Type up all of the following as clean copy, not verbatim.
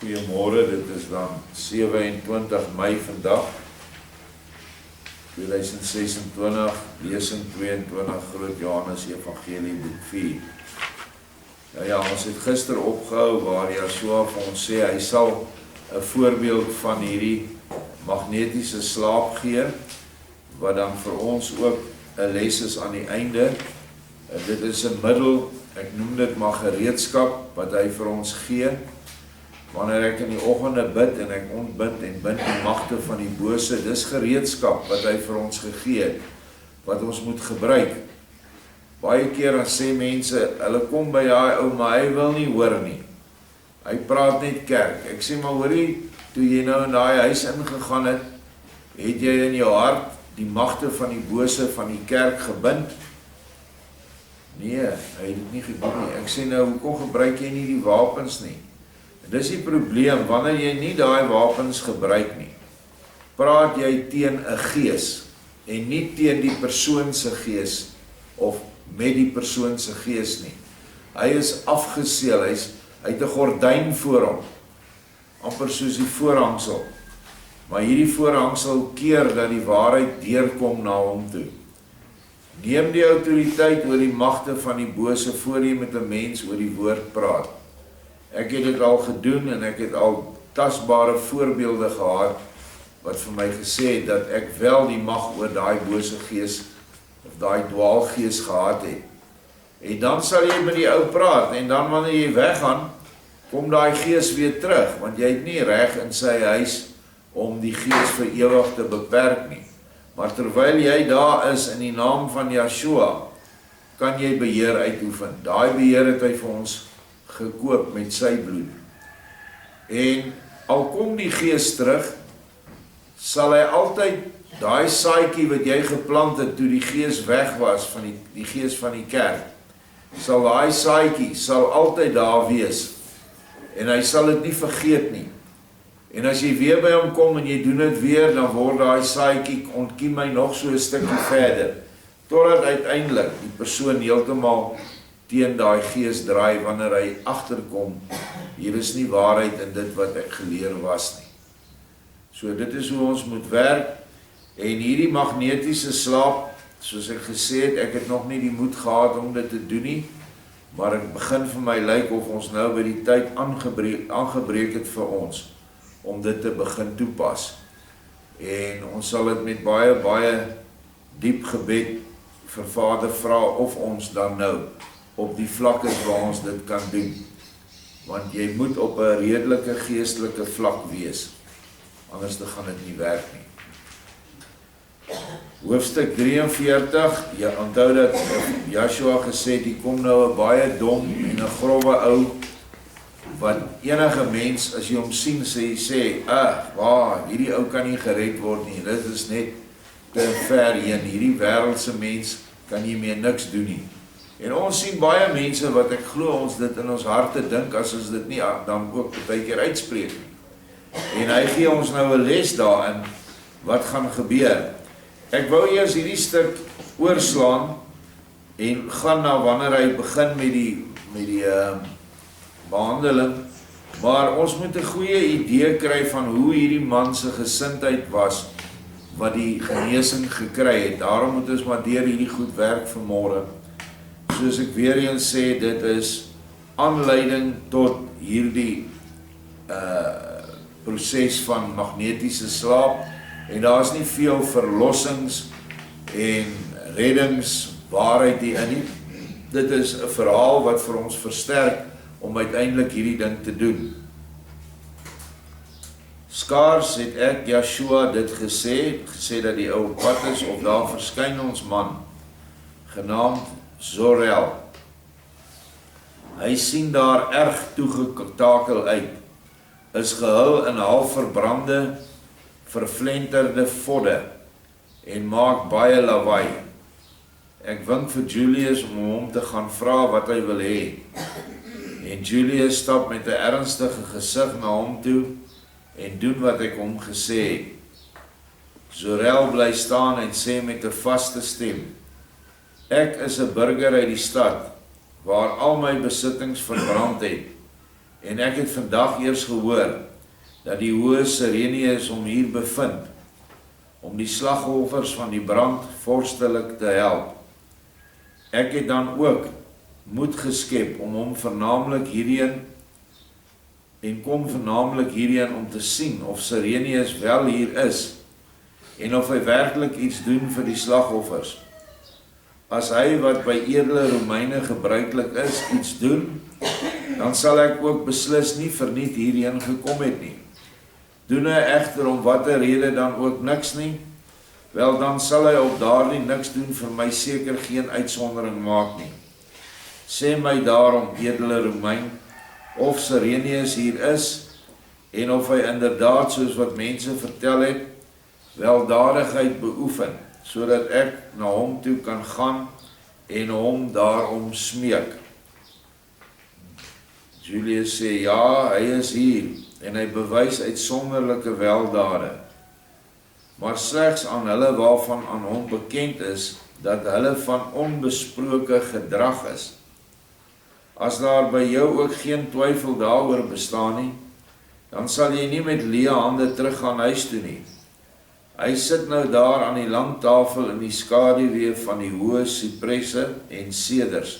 Goeiemôre, dit is dan 27 Mei vandag, 2026, lesing 22, Groot Johannes Evangelie, boek 4. Ja, ons het gister opgehou waar Yeshua vir ons sê, hy sal 'n voorbeeld van hierdie magnetiese slaap gee, wat dan vir ons ook 'n les is aan die einde. Dit is 'n middel, ek noem dit maar gereedskap, wat hy vir ons gee. Wanneer ek in die oggende bid en ek ontbind en bind die magte van die bose, dis gereedskap wat hy vir ons gegee het, wat ons moet gebruik. Baie keer dan sê mense, hulle kom by daai ou, maar hy wil nie hoor nie. Hy praat net kerk. Ek sê maar hoorie, toe jy nou in daai huis ingegaan het, het jy in jou hart die magte van die bose van die kerk gebind? Nee, hy het dit nie gedoen nie. Ek sê nou, hoekom gebruik jy nie die wapens nie? Dis die probleem, wanneer jy nie daai wapens gebruik nie, praat jy teen 'n gees, en nie teen die persoon se gees, of met die persoon se gees nie. Hy is afgeseel, hy het 'n gordyn voor hom, amper soos die voorhangsel, maar hierdie voorhangsel keer dat die waarheid deurkom na hom toe. Neem die autoriteit oor die magte van die bose voor jy met 'n mens oor die woord praat. Ek het dit al gedoen en ek het al tasbare voorbeelde gehad wat vir my gesê het dat ek wel die mag oor daai bose gees of daai dwaalgees gehad het. En dan sal jy met die ou praat en dan wanneer jy weggaan, kom daai gees weer terug, want jy het nie reg in sy huis om die gees vir ewig te beperk nie. Maar terwyl jy daar is in die naam van Yeshua, kan jy beheer uitoefen. Daai beheer het hy vir ons gekoop met sy bloed. En al kom die gees terug, sal hy altyd daai saadjie wat jy geplant het toe die gees weg was van die gees van die kerk, sal daai saadjie sal altyd daar wees. En hy sal dit nie vergeet nie. En as jy weer by hom kom en jy doen dit weer, dan word daai saadjie ontkiem hy nog so 'n stukkie verder, totdat uiteindelik die persoon heeltemal teen daai gees draai wanneer hy agterkom, hier is nie waarheid in dit wat ek geleer was nie. So dit is hoe ons moet werk, en hierdie magnetiese slaap, soos ek gesê het, ek het nog nie die moed gehad om dit te doen nie, maar ek begin vir my lyk of ons nou by die tyd aangebreek het vir ons, om dit te begin toepas. En ons sal dit met baie diep gebed vir Vader vra of ons dan nou op die vlak is waar ons dit kan doen. Want jy moet op 'n redelike geestelike vlak wees, anders dan gaan dit nie werk nie. Hoofstuk 43, jy onthou dat Yeshua gesê het, die kom nou 'n baie dom en 'n grove ou, wat enige mens, as jy hom sien, sê, hierdie ou kan nie gered word nie, dit is net te ver heen, hierdie wêreldse mens kan nie meer niks doen nie. En ons sien baie mense wat ek glo ons dit in ons harte dink, as ons dit nie dan ook baie keer uitspreek nie. En hy gee ons nou 'n les daarin, wat gaan gebeur. Ek wou eers hierdie stuk oorslaan, en gaan na wanneer hy begin met die behandeling, maar ons moet 'n goeie idee kry van hoe hierdie man se gesindheid was, wat die genesing gekry het. Daarom moet ons maar deur hierdie goed werk vanmôre. Soos ek weer eens sê, dit is aanleiding tot hierdie proses van magnetiese slaap, en daar is nie veel verlossings en reddingswaarheid hierin nie. Dit is 'n verhaal wat vir ons versterk om uiteindelik hierdie ding te doen. Skaars het ek Yeshua dit gesê dat die ou pad is, of daar verskyn ons man, genaamd Zorel. Hy sien daar erg toegetakel uit, is gehul in half verbrande, vervlenterde vodde, en maak baie lawaai. Ek wink vir Julius om hom te gaan vra wat hy wil hê. En Julius stap met 'n ernstige gesig na hom toe, en doen wat ek hom gesê het. Zorel bly staan en sê met 'n vaste stem, ek is 'n burger uit die stad, waar al my besittings verbrand het, En ek het vandag eers gehoor, dat die hoë Sirenius hom hier bevind, om die slagoffers van die brand vorstelik te help. Ek het dan ook moed geskep om hom vernaamlik hierheen om te sien of Sirenius wel hier is en of hy werklik iets doen vir die slagoffers. As hy wat by edele Romeine gebruiklik is, iets doen, dan sal ek ook beslis nie verniet hierheen gekom het nie. Doen hy egter om watter rede dan ook niks nie, wel dan sal hy op daardie niks doen vir my seker geen uitsondering maak nie. Sê my daarom, edele Romein, of Sirenius hier is, en of hy inderdaad, soos wat mense vertel het, weldadigheid beoefen, sodat ek na hom toe kan gaan en hom daarom smeek. Julius sê, ja, hy is hier, en hy bewys uitsonderlike weldade, maar slegs aan hulle waarvan aan hom bekend is, dat hulle van onbesproke gedrag is. As daar by jou ook geen twyfel daaroor bestaan nie, dan sal jy nie met leë hande terug gaan huis toe nie. Hy sit nou daar aan die lang tafel in die skaduwee van die hoë sipresse en seders,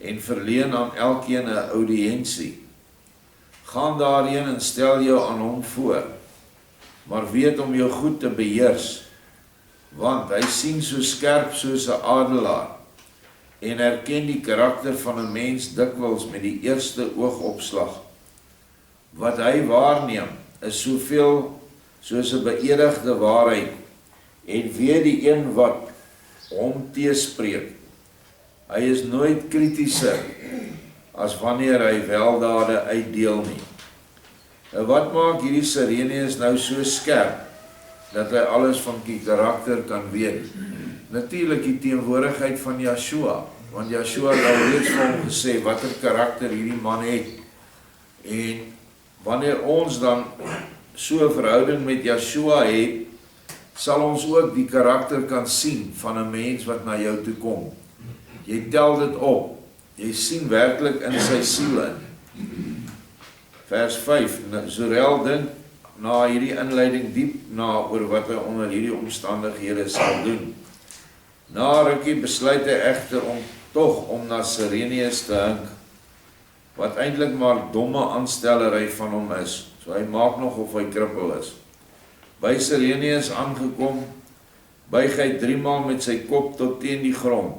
en verleen aan elkeen 'n audiensie. Gaan daarheen en stel jou aan hom voor, maar weet om jou goed te beheers, want hy sien so skerp soos 'n adelaar, en herken die karakter van 'n mens dikwels met die eerste oogopslag. Wat hy waarneem, is soveel soos 'n beëdigde waarheid, en weet die een wat hom teespreek. Hy is nooit kritischer as wanneer hy weldade uitdeel nie. En wat maak hierdie Sirenius nou so skerp, dat hy alles van die karakter kan weet? Natuurlik die teenwoordigheid van Yeshua, want Yeshua het al reeds vir hom gesê, wat 'n karakter hierdie man het. En wanneer ons dan so 'n verhouding met Yeshua het, sal ons ook die karakter kan sien van 'n mens wat na jou toe kom. Jy tel dit op, jy sien werklik in sy siel in. Vers 5, Zorel dink na hierdie inleiding diep na oor wat hy onder hierdie omstandighede sal doen. Na rukkie besluit hy egter om na Sirenius te hink, wat eintlik maar domme aanstellery van hom is, so hy maak nog of hy krippel is. By Sirenius aangekom, buig hy 3 maal met sy kop tot teen die grond.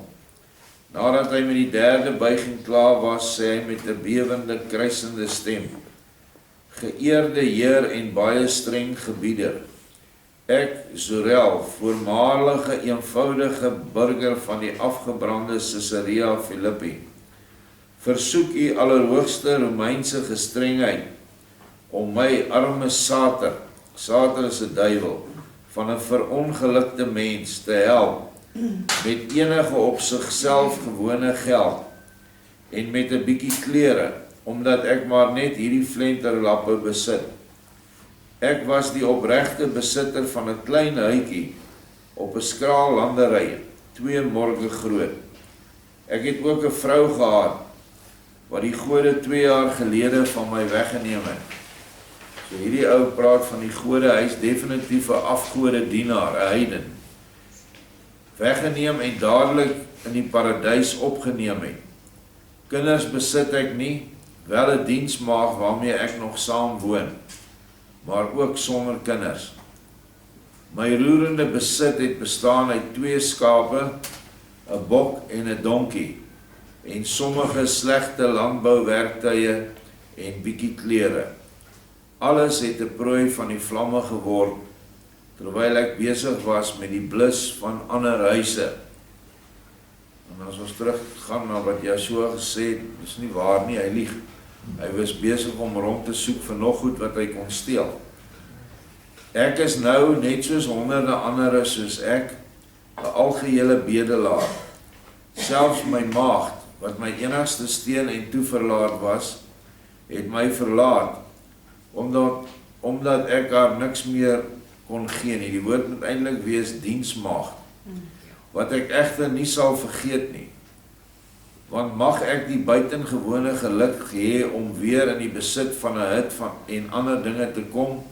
Nadat hy met die 3de buiging klaar was, sê hy met 'n bewende, kruisende stem, Geëerde Heer en baie streng gebieder, ek, Zorel, voormalige eenvoudige burger van die afgebrande Caesarea Philippi, versoek u allerhoogste Romeinse gestrengheid om my arme sater is 'n duiwel, van 'n verongelukte mens te help, met enige op sigself gewone geld, en met 'n bietjie klere, omdat ek maar net hierdie flenterlappe besit. Ek was die opregte besitter van 'n klein huitjie, op 'n skraal landery, 2 morge groot. Ek het ook 'n vrou gehad, wat die gode 2 jaar gelede van my weggeneem het. So hierdie ou praat van die gode, hy is definitief 'n afgode dienaar, 'n heiden. Weggeneem en dadelik in die paradys opgeneem het. Kinders besit ek nie, wel 'n diensmaag waarmee ek nog saam woon, maar ook sonder kinders. My roerende besit het bestaan uit 2 skape, 'n bok en 'n donkie, en sommige slegte landbouwerktuie en bietjie klere. Alles het 'n prooi van die vlamme geword, terwyl ek besig was met die blus van ander huise. En as ons teruggaan na wat Yeshua gesê het, is nie waar nie, hy lieg. Hy was besig om rond te soek vir nog goed wat hy kon steel. Ek is nou, net soos honderde andere soos ek, 'n algehele bedelaar. Selfs my maagd, wat my enigste steun en toeverlaat was, het my verlaat, omdat ek haar niks meer kon gee nie. Die woord moet eintlik wees diensmaagd, wat ek egter nie sal vergeet nie. want mag ek die buitengewone geluk hê om weer in die besit van 'n hut en ander dinge te kom,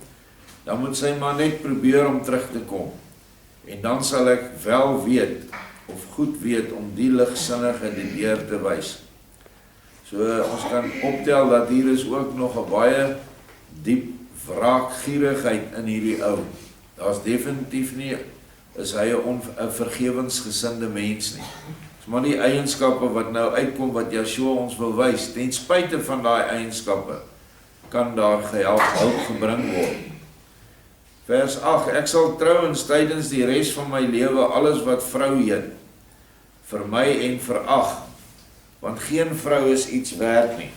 dan moet sy maar net probeer om terug te kom. En dan sal ek wel weet, of goed weet, om die ligsinnige die deur te wys. So ons kan optel dat hier is ook nog 'n baie diep wraakgierigheid in hierdie ou. Daar's definitief nie, is hy 'n vergewensgesinde mens nie. Dis maar die eienskappe wat nou uitkom wat Joshua ons wil wys. Ten spyte van daai eienskappe kan daar hulp gebring word. Vers 8, ek sal trouens tydens die res van my lewe alles wat vrou heet, vermy en verag, want geen vrou is iets werd nie.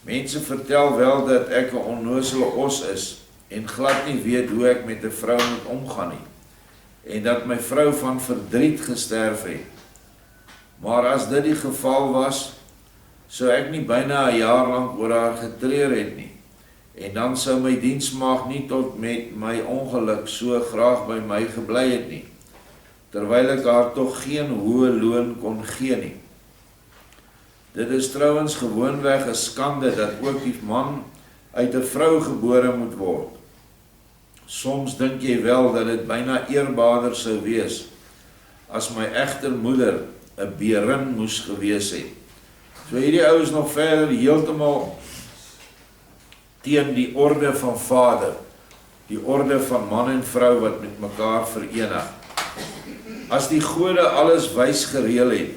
Mense vertel wel dat ek 'n onnozele os is, en glad nie weet hoe ek met 'n vrou moet omgaan nie, en dat my vrou van verdriet gesterf het. Maar as dit die geval was, sou ek nie byna 'n jaar lank oor haar getreur het nie, en dan sou my diensmaag nie tot met my ongeluk so graag by my gebly het nie, terwyl ek haar tog geen hoë loon kon gee nie. Dit is trouwens gewoonweg 'n skande dat ook die man uit 'n vrou gebore moet word. Soms dink jy wel dat dit byna eerbaarder sou wees as my egter moeder 'n berin moes gewees het. So hierdie ou is nog verder heeltemal teen die orde van vader, die orde van man en vrou wat met mekaar verenig. As die gode alles wys gereël het,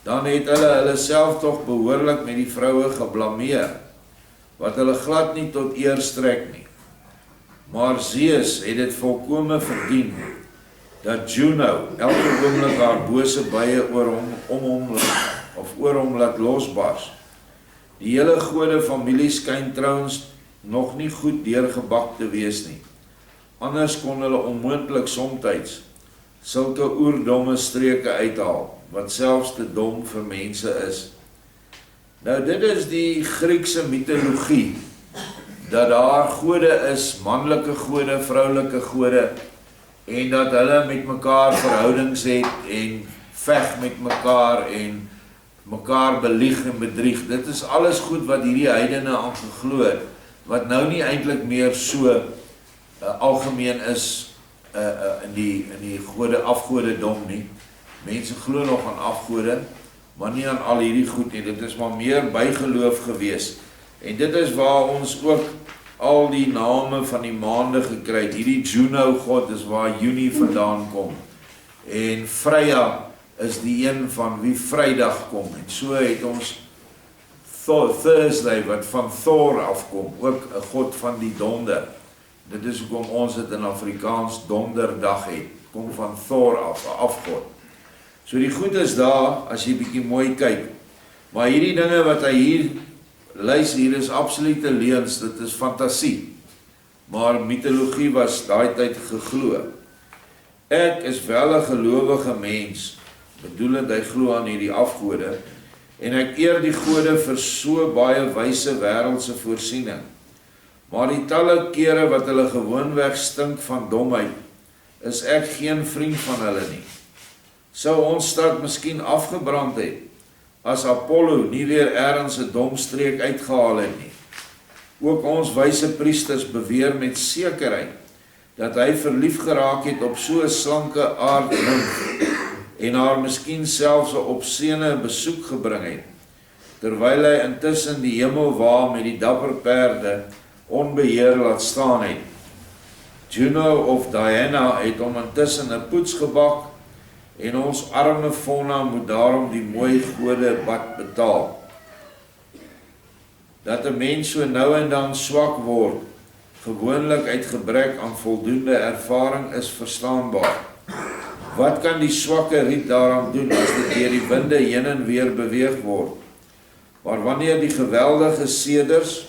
dan het hulle self tog behoorlik met die vroue geblameer, wat hulle glad nie tot eer strek nie. Maar Zeus het dit volkome verdien, dat Juno elke oomblik haar bose bye oor hom laat losbars. Die hele gode familie skyn trouens nog nie goed deurgebak te wees nie. Anders kon hulle onmoontlik somtyds sulke oerdomme streke uithaal, wat selfs te dom vir mense is. Nou dit is die Griekse mitologie, dat daar gode is, manlike gode, vroulike gode, en dat hulle met mekaar verhoudings het, en veg met mekaar, en mekaar belieg en bedrieg. Dit is alles goed wat hierdie heidene aan geglo het, wat nou nie eintlik meer so algemeen is in die afgodedom nie. Mense glo nog aan afgode, maar nie aan al hierdie goed nie. Dit is maar meer bygeloof gewees. En dit is waar ons ook al die name van die maande gekry het. Hierdie Juno god is waar Junie vandaan kom. En Freya is die een van wie Vrydag kom. En so het ons Thursday wat van Thor afkom, ook 'n god van die donder. Dit is hoekom ons dit in Afrikaans donderdag het. Kom van Thor af, 'n afgod. So die goed is daar, as jy bietjie mooi kyk. Maar hierdie dinge wat hy hier lees, hier is absolute leuns, dit is fantasie. Maar mitologie was daai tyd geglo. Ek is wel 'n gelowige mens, bedoel het hy glo aan hierdie afgode, en ek eer die gode vir so baie wyse wêreldse voorsiening. Maar die talle kere wat hulle gewoonweg stink van domheid, is ek geen vriend van hulle nie. Sou ons stad miskien afgebrand het, as Apollo nie weer ergens 'n domstreek uitgehaal het nie. Ook ons wyse priesters beweer met sekerheid, dat hy verlief geraak het op so 'n slanke aardnimf, en haar miskien selfs 'n opsene besoek gebring het, terwyl hy intussen die hemelwa met die dapper perde onbeheer laat staan het. Juno of Diana het hom intussen 'n poets gebak, en ons arme Fauna moet daarom die mooi gode bad betaal. Dat 'n mens so nou en dan swak word, gewoonlik uit gebrek aan voldoende ervaring, is verstaanbaar. Wat kan die swakke riet daaraan doen as dit deur die winde heen en weer beweeg word? Maar wanneer die geweldige seders,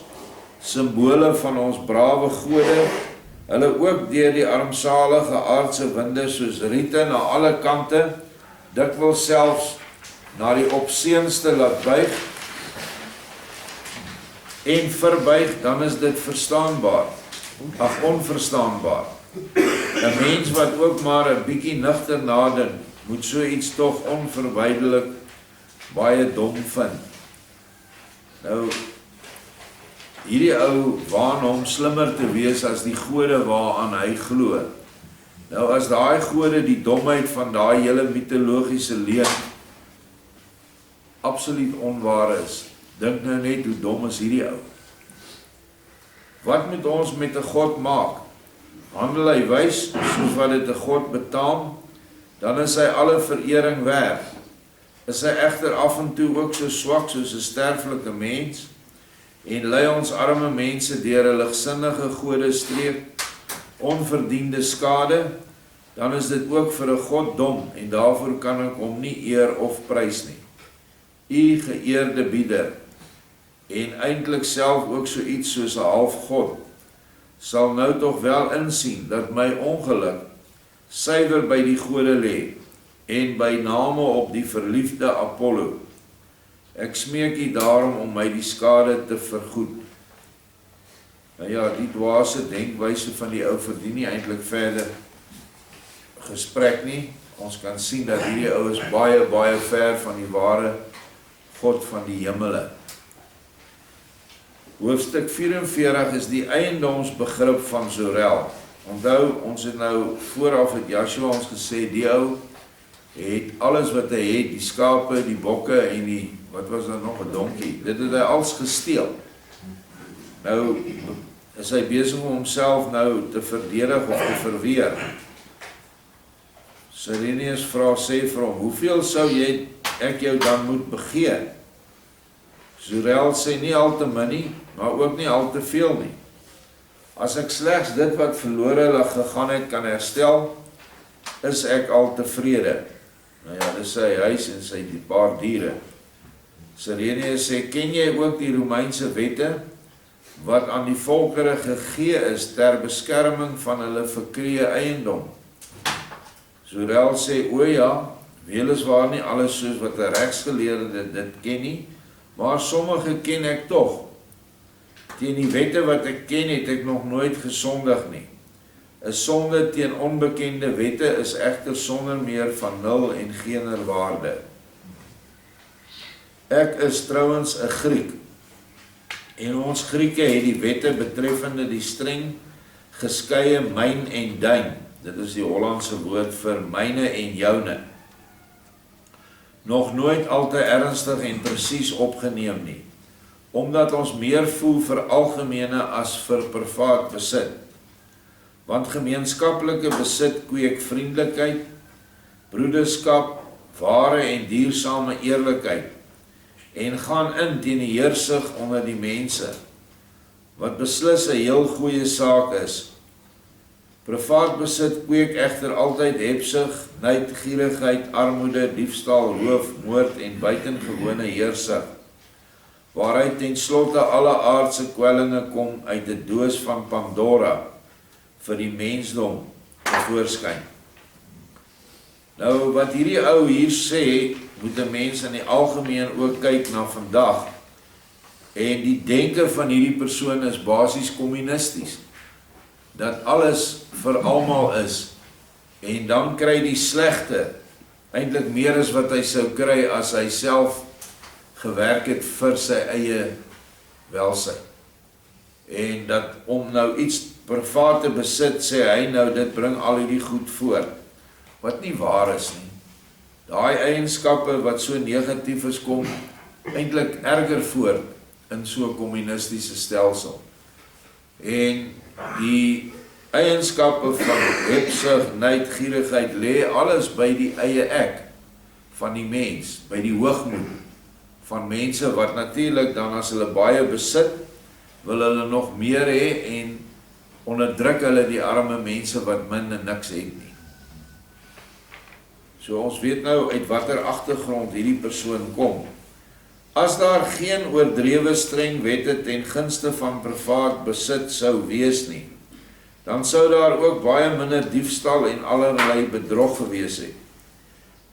simbole van ons brawe gode, hulle ook deur die armsalige aardse winde soos riete na alle kante, dikwels selfs na die opseenste laat buig en verbuig, dan is dit verstaanbaar, onverstaanbaar. 'n Mens wat ook maar 'n bietjie nugter nadink, moet so iets tog onverwydelik baie dom vind. Nou, hierdie ou waan hom slimmer te wees as die gode waaraan hy glo. Nou as daai gode die domheid van daai hele mitologiese leuen absoluut onwaar is, dink nou net hoe dom is hierdie ou. Wat moet ons met 'n God maak? Handel hy wys soos wat dit 'n God betaam, dan is hy alle verering werd. Is hy egter af en toe ook so swak soos 'n sterflike mens en lei ons arme mense deur 'n ligsinnige godestreek onverdiende skade, dan is dit ook vir 'n God dom en daarvoor kan ek hom nie eer of prys nie. U geëerde bieder en eintlik self ook so iets soos 'n half God sal nou tog wel insien dat my ongeluk suiwer by die gode lê en by name op die verliefde Apollo. Ek smeek u daarom om my die skade te vergoed. Nou ja, die dwaase denkwyse van die ou verdien nie eintlik verder gesprek nie. Ons kan sien dat hierdie ou is baie, baie ver van die ware God van die hemele. Hoofstuk 44 is die eiendomsbegrip van Zorel. Onthou, ons het nou vooraf het Joshua ons gesê, die ou het alles wat hy het, die skape, die bokke en die, wat was daar nog, 'n donkie, dit het hy als gesteel. Nou is hy besig om homself nou te verdedig of te verweer. Sirenius sê vir hom, hoeveel sou ek jou dan moet begeer? Zorel sê nie al te min nie, maar ook nie al te veel nie. As ek slegs dit wat verlore gegaan het kan herstel, is ek al tevrede. Nou ja, dis sy huis en sy paar diere. Sirenius sê, ken jy ook die Romeinse wette, wat aan die volkere gegee is ter beskerming van hulle verkreë eiendom? Zorel sê, o ja, weliswaar nie alles soos wat 'n regsgeleerde dit ken nie, maar sommige ken ek tog. Teen die wette wat ek ken het ek nog nooit gesondig nie. 'n Sonde teen onbekende wette is egter sonder meer van nul en geener waarde. Ek is trouwens 'n Griek, en ons Grieke het die wette betreffende die streng geskeie myn en duin, dit is die Hollandse woord vir myne en joune, nog nooit al te ernstig en presies opgeneem nie, omdat ons meer voel vir algemene as vir privaat besit. Want gemeenskaplike besit kweek vriendelikheid, broederskap, ware en duursame eerlikheid, en gaan in teen die heersig onder die mense, wat beslis 'n heel goeie saak is. Privaat besit kweek egter altyd hebsug, nyd, gierigheid, armoede, diefstal, roof, moord en buitengewone heersig, waaruit ten slotte alle aardse kwellinge kom uit die doos van Pandora vir die mensdom tevoorskyn. Nou wat hierdie ou hier sê, moet 'n mens in die algemeen ook kyk na vandag, en die denke van hierdie persoon is basies kommunisties, dat alles vir almal is, en dan kry die slegte eintlik meer as wat hy sou kry as hy self gewerk het vir sy eie welsyn. En dat om nou iets privaat te besit, sê hy nou, dit bring al hierdie goed voort, wat nie waar is nie. Daai eienskappe wat so negatief is, kom eintlik erger voort in so 'n kommunistiese stelsel. En die eienskappe van hebsug, nyd, gierigheid lê alles by die eie ek van die mens, by die hoogmoed van mense wat natuurlik dan as hulle baie besit, wil hulle nog meer hê en onderdruk hulle die arme mense wat min en niks het nie. So ons weet nou uit watter agtergrond hierdie persoon kom. As daar geen oordrewe streng wette ten gunste van privaat besit sou wees nie, dan sou daar ook baie minder diefstal en allerlei bedrog gewees het.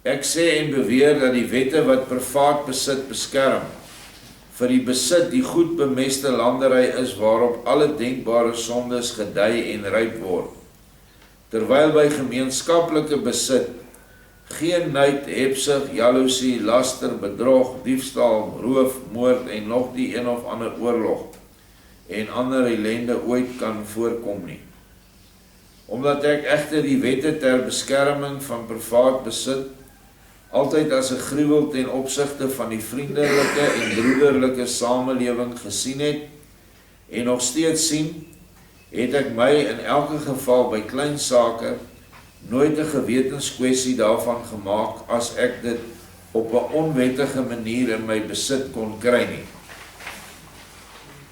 Ek sê en beweer dat die wette wat privaat besit beskerm, vir die besit die goed bemeste landery is waarop alle denkbare sondes gedei en ryp word, terwyl by gemeenskaplike besit geen nyd, hebsug, jaloesie, laster, bedrog, diefstal, roof, moord en nog die een of ander oorlog en ander ellende ooit kan voorkom nie. Omdat ek egter die wette ter beskerming van privaat besit altyd as 'n gruwel ten opsigte van die vriendelike en broederlike samelewing gesien het en nog steeds sien, het ek my in elke geval by klein sake nooit 'n gewetenskwessie daarvan gemaak as ek dit op 'n onwettige manier in my besit kon kry nie.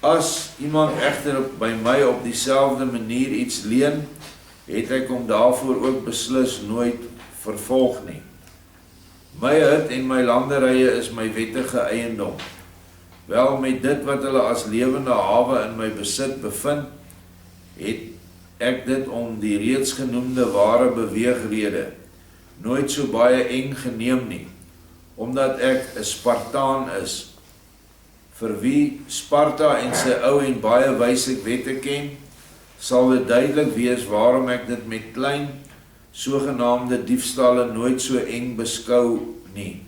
As iemand egter by my op dieselfde manier iets leen, het ek hom daarvoor ook beslis nooit vervolg nie. My hut en my landerye is my wettige eiendom. Wel met dit wat hulle as lewende hawe in my besit bevind, het ek dit om die reeds genoemde ware beweegrede nooit so baie eng geneem nie, omdat ek 'n Spartaan is, vir wie Sparta en sy ou en baie wyse wette ken, sal dit duidelik wees waarom ek dit met klein, sogenaamde diefstalle nooit so eng beskou nie.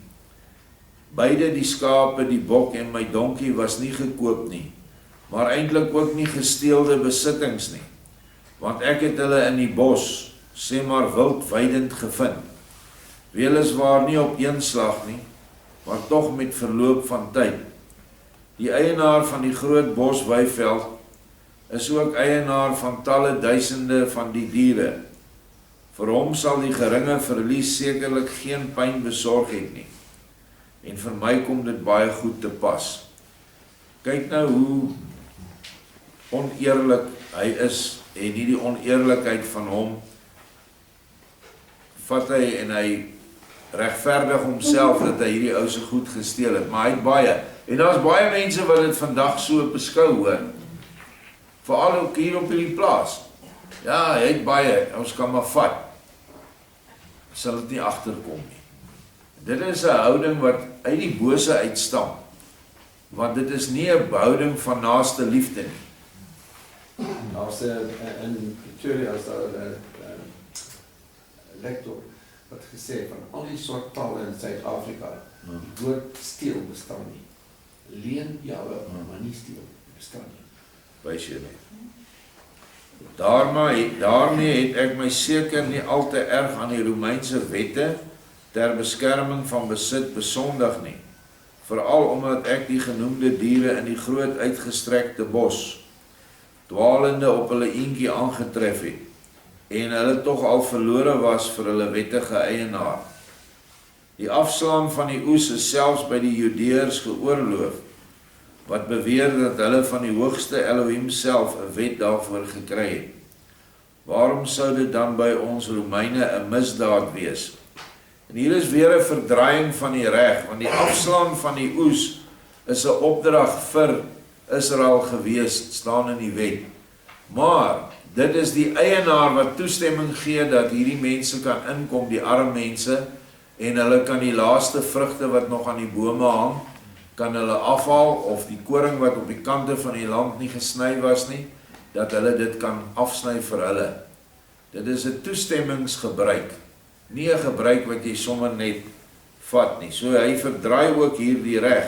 Beide die skape, die bok en my donkie was nie gekoop nie, maar eintlik ook nie gesteelde besittings nie, want ek het hulle in die bos, sê maar wild weidend gevind, weliswaar nie op een slag nie, maar tog met verloop van tyd. Die eienaar van die groot bosweiveld is ook eienaar van talle duisende van die diere. Vir hom sal die geringe verlies sekerlik geen pyn besorg het nie. En vir my kom dit baie goed te pas. Kyk nou hoe oneerlik hy is en nie die oneerlikheid van hom vat hy en hy regverdig homself dat hy hierdie ou so goed gesteel het, maar hy het baie. En daar's baie mense wat dit vandag so beskou, hoor. Veral ook hier op die plaas. Ja, hy het baie, ons kan maar vat. Sal dit nie agterkom nie. Dit is 'n houding wat uit die bose uitstam, want dit is nie 'n houding van naaste liefde nie. Als in Pretoria is daar 'n lektor wat gesê van al die soort tale in Suid-Afrika, die woord steel bestaan nie. Leen, ja, maar nie steel bestaan nie. Wys jy nie. Daarmee het ek my seker nie al te erg aan die Romeinse wette ter beskerming van besit besondig nie, veral omdat ek die genoemde diere in die groot uitgestrekte bos, dwalende op hulle eentjie aangetref het, en hulle tog al verlore was vir hulle wettige eienaar. Die afslaan van die oes is selfs by die Judeërs geoorloof, wat beweer dat hulle van die hoogste Elohim self 'n wet daarvoor gekry het. Waarom sou dit dan by ons Romeine 'n misdaad wees? En hier is weer 'n verdraaiing van die reg, want die afslaan van die oes is 'n opdrag vir Israel gewees, staan in die wet. Maar dit is die eienaar wat toestemming gee dat hierdie mense kan inkom, die arme mense, en hulle kan die laaste vrugte wat nog aan die bome hang, kan hulle afhaal, of die koring wat op die kante van die land nie gesny was nie, dat hulle dit kan afsny vir hulle. Dit is 'n toestemmingsgebruik, nie 'n gebruik wat jy sommer net vat nie. So hy verdraai ook hier die reg.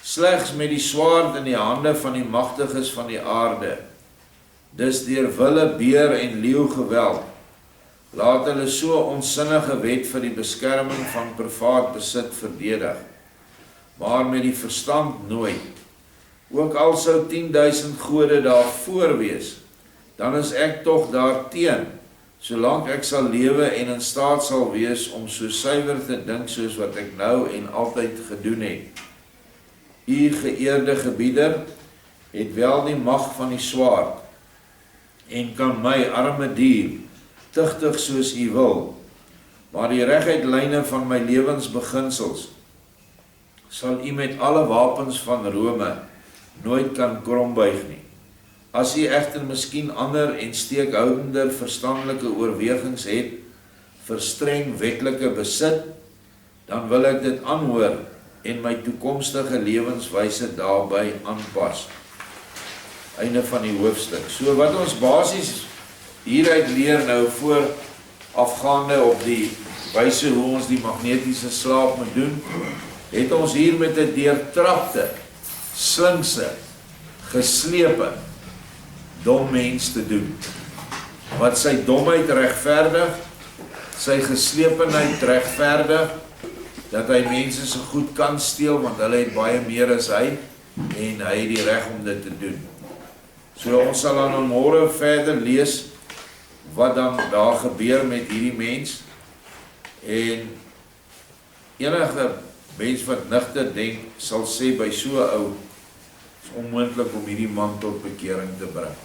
Slegs met die swaard in die hande van die magtiges van die aarde, dis deur wille, beer en leeu geweld, laat hulle so 'n onsinnige wet vir die beskerming van privaat besit verdedig, maar met die verstand nooit. Ook al sou 10.000 gode daarvoor wees, dan is ek tog daarteen, solank ek sal lewe en in staat sal wees om so suiwer te dink soos wat ek nou en altyd gedoen het. U geëerde gebieder het wel die mag van die swaard, en kan my arme dier tugtig soos u wil, maar die reguit lyne van my lewensbeginsels sal u met alle wapens van Rome nooit kan krombuig nie. As u egter miskien ander en steekhoudender verstandelike oorwegings het vir streng wetlike besit, dan wil ek dit aanhoor en my toekomstige lewenswyse daarby aanpas. Einde van die hoofstuk. So wat ons basies hieruit leer nou voor afgaande op die wyse hoe ons die magnetiese slaap moet doen, het ons hier met 'n deurtrapte, slinkse, geslepe, dom mens te doen, wat sy domheid regverdig, sy geslepenheid regverdig, dat hy mense so goed kan steel, want hulle het baie meer as hy, en hy het die reg om dit te doen. So ons sal dan môre verder lees, wat dan daar gebeur met hierdie mens, en enige mens wat nigter denk, sal sê by so 'n ou, is onmoontlik om hierdie man tot bekering te bring.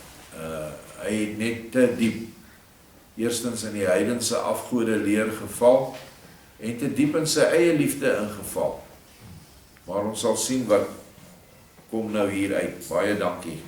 Hy het net te diep, eerstens in die heidense afgode leer geval, en te diep in sy eie liefde ingeval. Maar ons sal sien wat kom nou hier uit. Baie dankie.